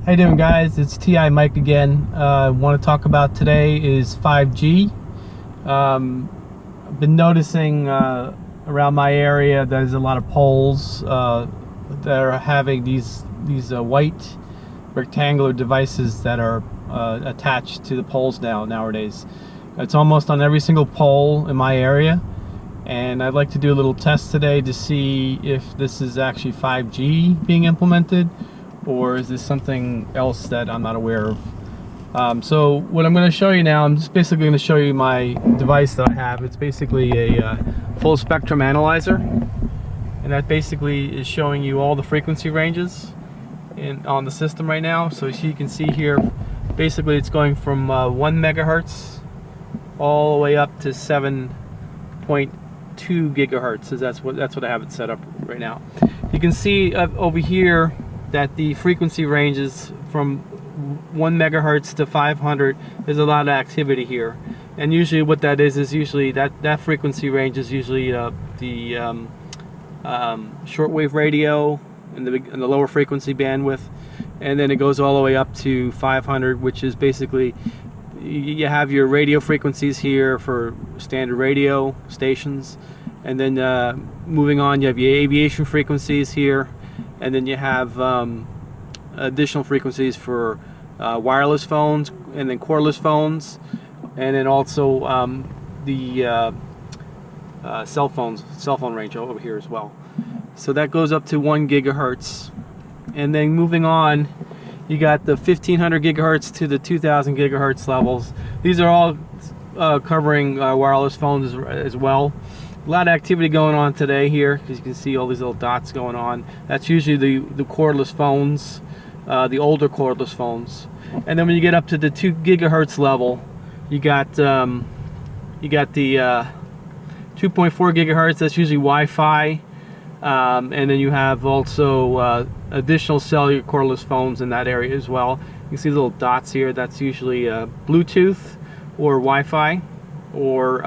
How you doing, guys? It's TI Mike again. I want to talk about today is 5G. I've been noticing around my area there's a lot of poles that are having these white rectangular devices that are attached to the poles nowadays. It's almost on every single pole in my area, and I'd like to do a little test today to see if this is actually 5G being implemented, or is this something else that I'm not aware of. So what I'm going to show you now, I'm just basically going to show you my device that I have. It's basically a full spectrum analyzer, and that basically is showing you all the frequency ranges on the system right now. So as you can see here, basically it's going from 1 megahertz all the way up to 7.2 gigahertz. That's what I have it set up right now. You can see over here that the frequency ranges from 1 megahertz to 500. There's a lot of activity here, and usually what that is usually that frequency range is usually the shortwave radio in the lower frequency bandwidth, and then it goes all the way up to 500, which is basically you have your radio frequencies here for standard radio stations, and then moving on you have your aviation frequencies here, and then you have additional frequencies for wireless phones, and then cordless phones, and then also the cell phone range over here as well. So that goes up to 1 gigahertz, and then moving on you got the 1500 gigahertz to the 2000 gigahertz levels. These are all covering wireless phones as well. A lot of activity going on today here, as you can see all these little dots going on. That's usually the cordless phones, the older cordless phones. And then when you get up to the 2 gigahertz level, you got the 2.4 gigahertz. That's usually Wi-Fi, and then you have also additional cellular cordless phones in that area as well. You can see the little dots here. That's usually Bluetooth or Wi-Fi or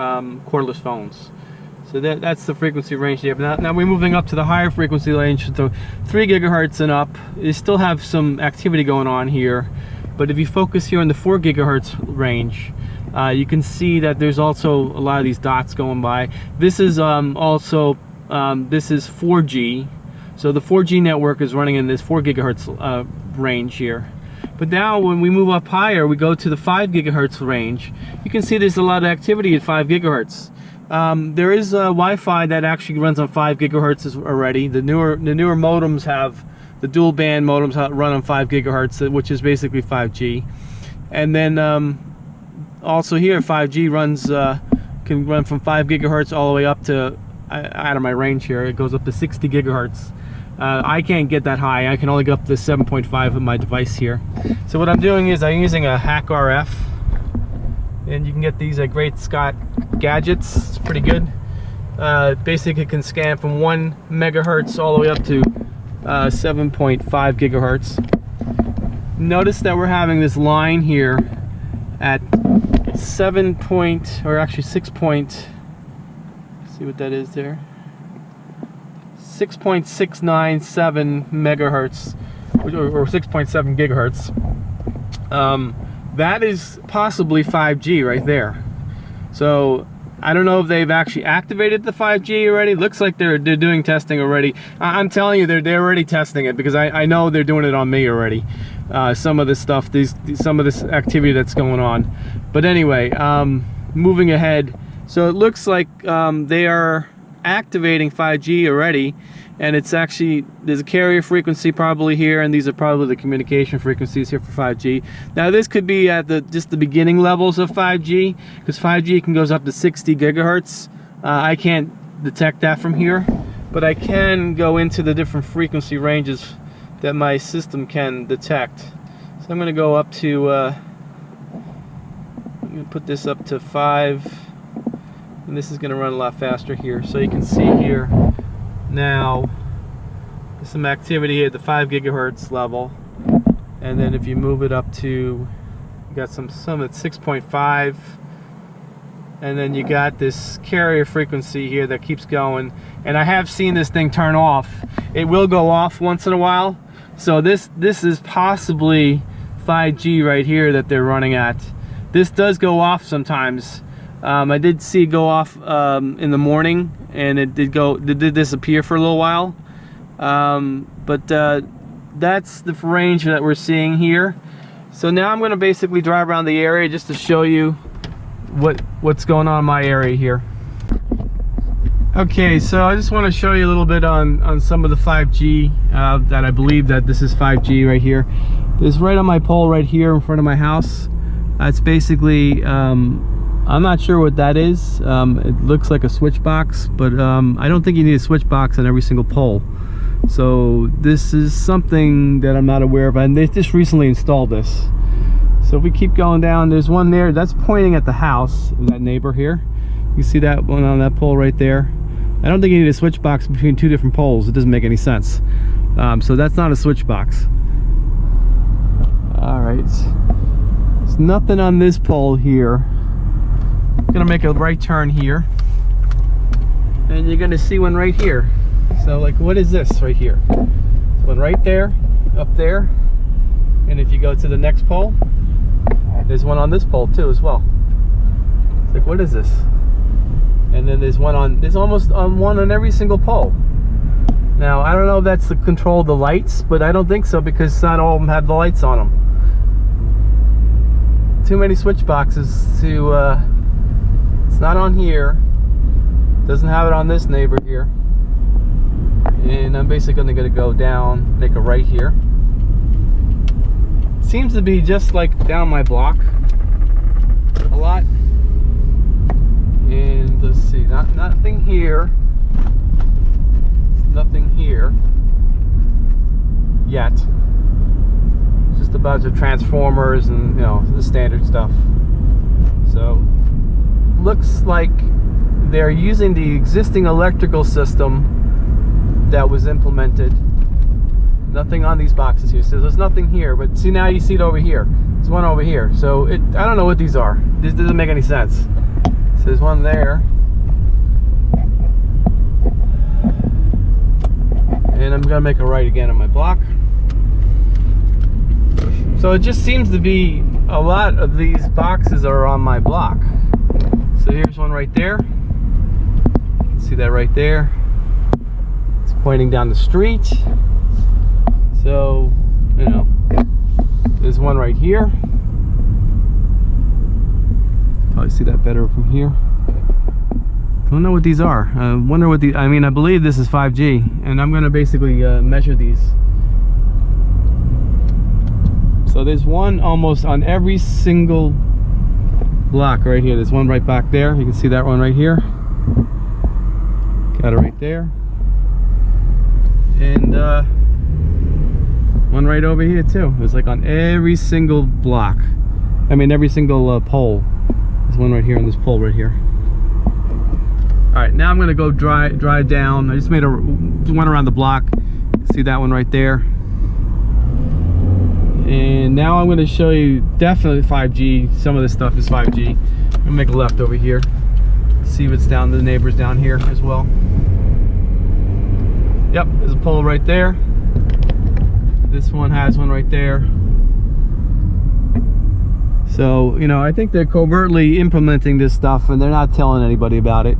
cordless phones. So that's the frequency range there. Now we're moving up to the higher frequency range, so 3 gigahertz and up. You still have some activity going on here, but if you focus here on the 4 gigahertz range, you can see that there's also a lot of these dots going by. This is also this is 4G, so the 4G network is running in this 4 gigahertz range here. But now when we move up higher, we go to the 5 gigahertz range. You can see there's a lot of activity at 5 gigahertz. There is Wi-Fi that actually runs on 5 gigahertz already. The newer modems have the dual band modems run on 5 gigahertz, which is basically 5G. And then also here 5G runs can run from 5 gigahertz all the way up to out of my range here. It goes up to 60 gigahertz. I can't get that high. I can only go up to 7.5 with my device here. So what I'm doing is I'm using a hack RF, and you can get these at Great Scott Gadgets. It's pretty good. Basically it can scan from 1 megahertz all the way up to 7.5 gigahertz. Notice that we're having this line here at 7 point, or actually 6 point, see what that is there, 6.697 megahertz, or 6.7 gigahertz. That is possibly 5G right there. So I don't know if they've actually activated the 5G already. Looks like they're doing testing already. I'm telling you, they're already testing it, because I know they're doing it on me already. Some of this stuff, some of this activity that's going on. But anyway, moving ahead. So it looks like they are activating 5G already, and it's actually, there's a carrier frequency probably here, and these are probably the communication frequencies here for 5G. Now this could be at just the beginning levels of 5G, because 5G goes up to 60 gigahertz. I can't detect that from here, but I can go into the different frequency ranges that my system can detect. So I'm going to go up to I'm going to put this up to 5, and this is going to run a lot faster here. So you can see here now there's some activity here at the 5 gigahertz level, and then if you move it up to, you got some at 6.5, and then you got this carrier frequency here that keeps going. And I have seen this thing turn off. It will go off once in a while. So this is possibly 5G right here that they're running at. This does go off sometimes. I did see it go off in the morning, and it did disappear for a little while. But that's the range that we're seeing here. So now I'm going to basically drive around the area just to show you what's going on in my area here. Okay, so I just want to show you a little bit on some of the 5G that I believe that this is 5G right here. This is right on my pole right here in front of my house. It's basically I'm not sure what that is. It looks like a switch box, but I don't think you need a switch box on every single pole. So this is something that I'm not aware of, and they just recently installed this. So if we keep going down, there's one there that's pointing at the house of that neighbor here. You see that one on that pole right there? I don't think you need a switch box between two different poles. It doesn't make any sense. So that's not a switch box. All right, there's nothing on this pole here. I'm gonna make a right turn here, and you're gonna see one right here. So like, what is this right here? There's one right there, up there, and if you go to the next pole, there's one on this pole too as well. It's like, what is this? And then there's almost one on every single pole. Now I don't know if that's to control the lights, but I don't think so, because not all of them have the lights on them. Too many switch boxes to it's not on here, doesn't have it on this neighbor here. And I'm basically gonna go down, make a right here. Seems to be just like down my block a lot. And let's see, nothing here. Nothing here yet. Just a bunch of transformers and, you know, the standard stuff. So looks like they're using the existing electrical system that was implemented. Nothing on these boxes here. So there's nothing here, but see, now you see it over here. There's one over here. So I don't know what these are. This doesn't make any sense. So there's one there. And I'm gonna make a right again on my block. So it just seems to be a lot of these boxes are on my block. So here's one right there. See that right there? It's pointing down the street. So, you know, there's one right here. Probably see that better from here. Don't know what these are. I wonder what I mean, I believe this is 5G, and I'm gonna basically measure these. So there's one almost on every single block right here. There's one right back there. You can see that one right here. Got it right there. And one right over here too. It's like on every single block. I mean every single pole. There's one right here on this pole right here. Alright, now I'm gonna go drive down. I just made one around the block. See that one right there. And now I'm going to show you definitely 5G. Some of this stuff is 5G. I'm going to make a left over here. See what's down, the neighbors down here as well. Yep, there's a pole right there. This one has one right there. So, you know, I think they're covertly implementing this stuff and they're not telling anybody about it.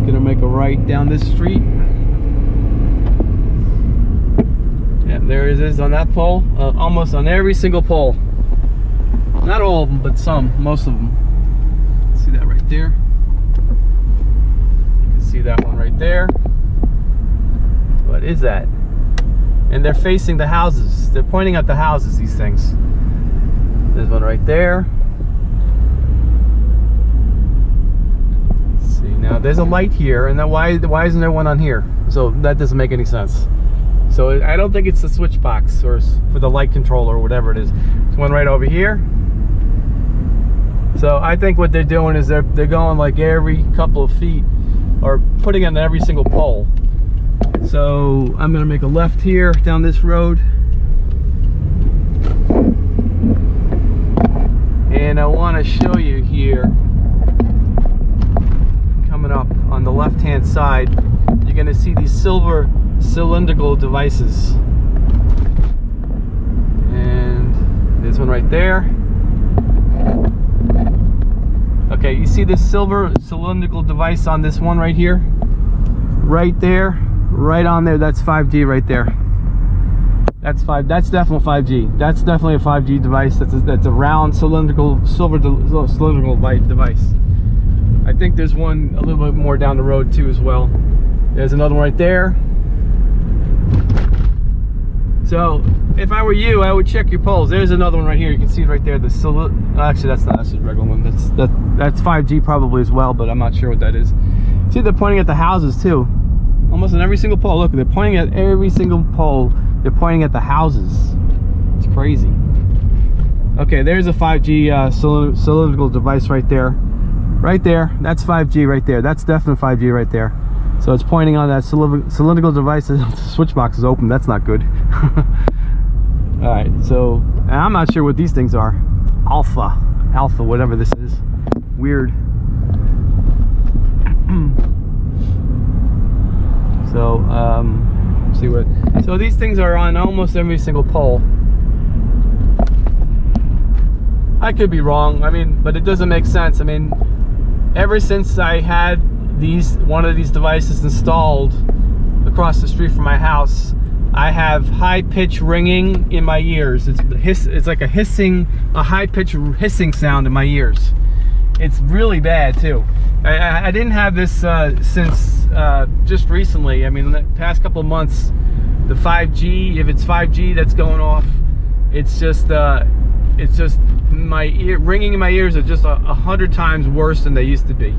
Gonna make a right down this street. There it is on that pole, almost on every single pole. Not all of them, but some, most of them. See that right there? You can see that one right there. What is that? And they're facing the houses. They're pointing at the houses, these things. There's one right there. Let's see, now there's a light here, and then why isn't there one on here? So that doesn't make any sense. So I don't think it's the switch box or for the light controller or whatever it is. There's one right over here. So I think what they're doing is they're going like every couple of feet or putting it on every single pole. So I'm gonna make a left here down this road. And I want to show you here, coming up on the left hand side, you're going to see these silver cylindrical devices. And there's one right there. Okay, you see this silver cylindrical device on this one right here? Right there, right on there, that's 5G right there. That's definitely 5G. That's definitely a 5G device. That's a round cylindrical cylindrical device. I think there's one a little bit more down the road too as well. There's another one right there. So if I were you, I would check your poles. There's another one right here. You can see it right there. Actually, that's not. That's a regular one. That's 5G probably as well, but I'm not sure what that is. See, they're pointing at the houses too. Almost on every single pole. Look, they're pointing at every single pole. They're pointing at the houses. It's crazy. Okay, there's a 5G cylindrical device right there. Right there. That's 5G right there. That's definitely 5G right there. So it's pointing on that cylindrical device. The switch box is open. That's not good. Alright, so I'm not sure what these things are. Alpha, whatever this is. Weird. So, let's see what. So these things are on almost every single pole. I could be wrong. I mean, but it doesn't make sense. I mean, ever since I had one of these devices installed across the street from my house, I have high-pitched ringing in my ears. It's like a high-pitched hissing sound in my ears. It's really bad too. I didn't have this since just recently. I mean, the past couple of months, the 5G, if it's 5G that's going off, it's just my ear ringing in my ears are just 100 times worse than they used to be.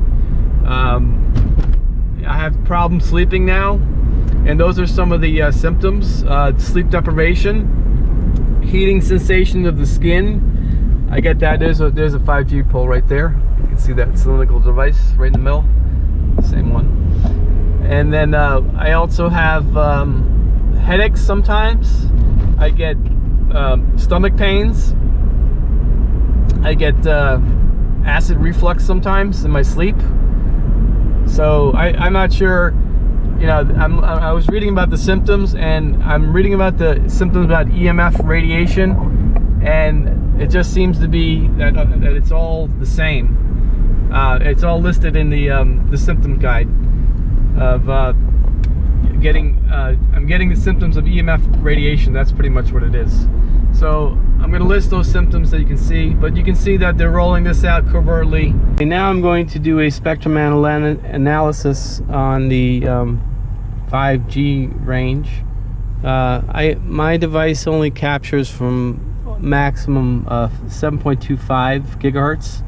I have problems sleeping now, and those are some of the symptoms. Sleep deprivation, heating sensation of the skin. I get that. There's a 5G pole right there. You can see that cylindrical device right in the middle. Same one. And then I also have headaches sometimes. I get stomach pains. I get acid reflux sometimes in my sleep. So I'm not sure, you know, I was reading about the symptoms, and I'm reading about the symptoms about EMF radiation, and it just seems to be that it's all the same. It's all listed in the symptom guide of I'm getting the symptoms of EMF radiation. That's pretty much what it is. So I'm going to list those symptoms that you can see, but you can see that they're rolling this out covertly. And now I'm going to do a spectrum analysis on the 5G range. My device only captures from maximum 7.25 gigahertz.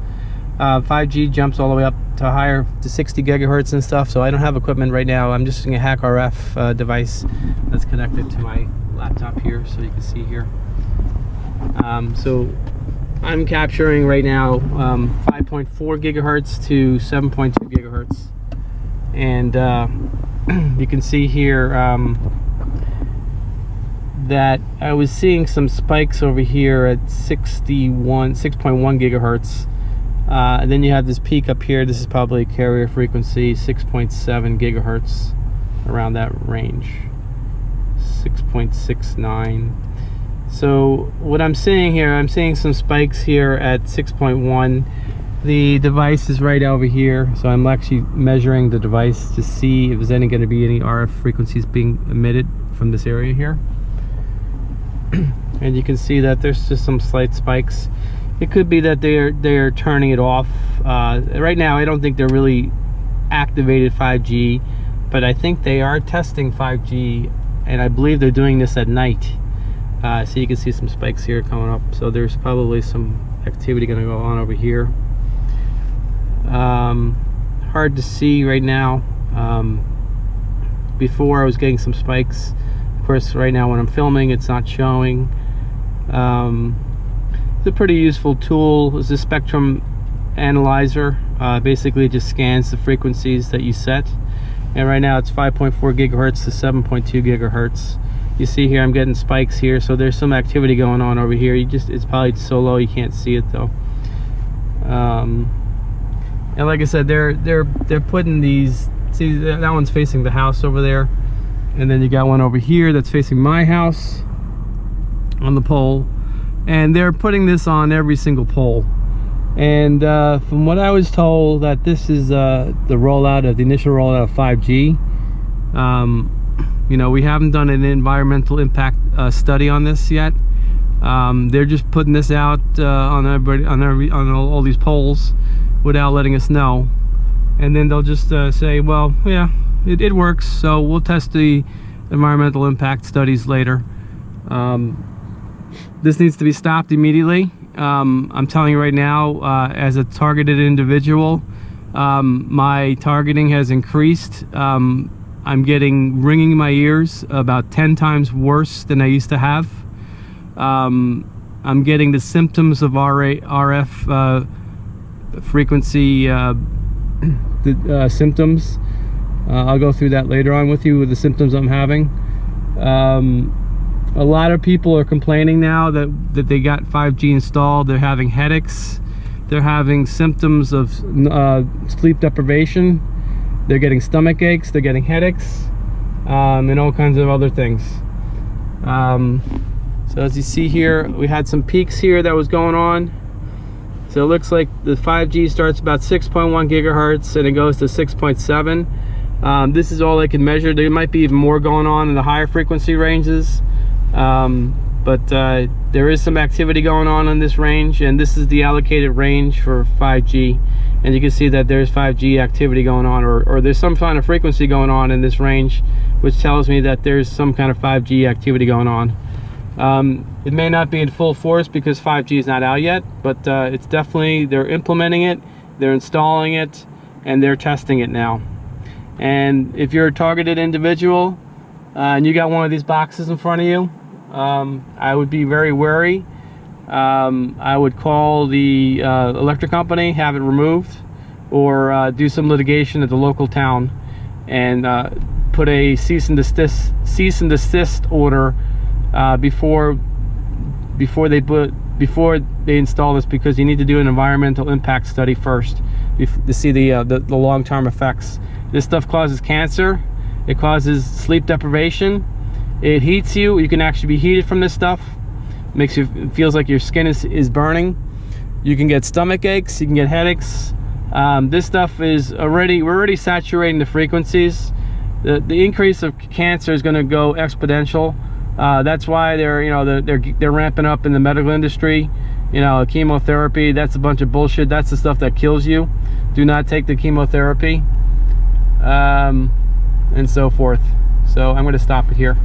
5G jumps all the way up to higher to 60 gigahertz and stuff, so I don't have equipment right now. I'm just using a Hack RF device that's connected to my laptop here, so you can see here. So I'm capturing right now 5.4 gigahertz to 7.2 gigahertz, and you can see here that I was seeing some spikes over here at 6.1 gigahertz. And then you have this peak up here. This is probably carrier frequency 6.7 gigahertz, around that range, 6.69. So what I'm seeing here, I'm seeing some spikes here at 6.1. The device is right over here, so I'm actually measuring the device to see if there's going to be any RF frequencies being emitted from this area here. And you can see that there's just some slight spikes. It could be that they're turning it off. Right now I don't think they're really activated 5G, but I think they are testing 5G, and I believe they're doing this at night. So you can see some spikes here coming up, so there's probably some activity going to go on over here. Hard to see right now. Before I was getting some spikes. Of course, right now when I'm filming, it's not showing. It's a pretty useful tool. It's a spectrum analyzer. Basically it just scans the frequencies that you set, and right now it's 5.4 gigahertz to 7.2 gigahertz. You see here I'm getting spikes here, so there's some activity going on over here. It's probably so low you can't see it though. And like I said, they're putting these. See, that one's facing the house over there, and then you got one over here that's facing my house on the pole, and they're putting this on every single pole. And from what I was told, that this is the rollout of the initial rollout of 5G. You know, we haven't done an environmental impact study on this yet. They're just putting this out on everybody, on all these poles, without letting us know. And then they'll just say, well, yeah, it works, so we'll test the environmental impact studies later. This needs to be stopped immediately. I'm telling you right now, as a targeted individual, my targeting has increased. I'm getting ringing in my ears about 10 times worse than I used to have. I'm getting the symptoms of RF frequency symptoms. I'll go through that later on with you, with the symptoms I'm having. A lot of people are complaining now that they got 5G installed. They're having headaches. They're having symptoms of sleep deprivation. They're getting stomach aches. They're getting headaches, and all kinds of other things. So as you see here, we had some peaks here that was going on. So it looks like the 5G starts about 6.1 gigahertz and it goes to 6.7. This is all I can measure. There might be even more going on in the higher frequency ranges. But there is some activity going on in this range, and this is the allocated range for 5G. And you can see that there's 5G activity going on, or there's some kind of frequency going on in this range, which tells me that there's some kind of 5G activity going on. It may not be in full force because 5G is not out yet, but it's definitely, they're implementing it, they're installing it, and they're testing it now. And if you're a targeted individual and you got one of these boxes in front of you, I would be very wary. I would call the electric company, have it removed, or do some litigation at the local town and put a cease and desist order before they install this, because you need to do an environmental impact study first to see the long-term effects. This stuff causes cancer. It causes sleep deprivation. It heats you. You can actually be heated from this stuff. Makes you, it feels like your skin is burning. You can get stomach aches. You can get headaches. This stuff is we're already saturating the frequencies. The increase of cancer is going to go exponential. That's why they're ramping up in the medical industry. You know, chemotherapy, that's a bunch of bullshit. That's the stuff that kills you. Do not take the chemotherapy, and so forth. So I'm going to stop it here.